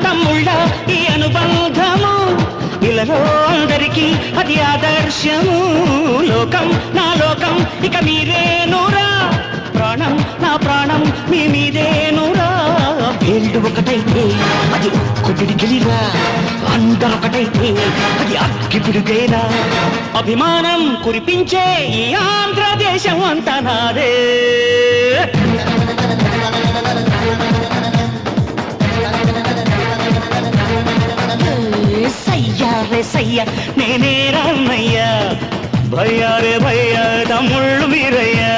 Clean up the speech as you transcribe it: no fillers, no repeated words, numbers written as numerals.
తమ్ముళ్ళ ఈ అనుబంధము ఇలలో అందరికీ అది ఆదర్శము లోకం నా లోకం ఇక మీరేనురా ప్రాణం నా ప్రాణం మీ మీదేనురా వేళ్ళు ఒకటైతే అది ఒక్కటి గెలిరా అందరొకటైతే అది అక్కి పిడుగేరా అభిమానం కురిపించే ఈ ఆంధ్రదేశం అంతా నాదే సయ్యా రే సయ్యా నేనే రామయ్యా భయ్యా రే భయ్యా తమ్ముళ్ళు మీరయ్యా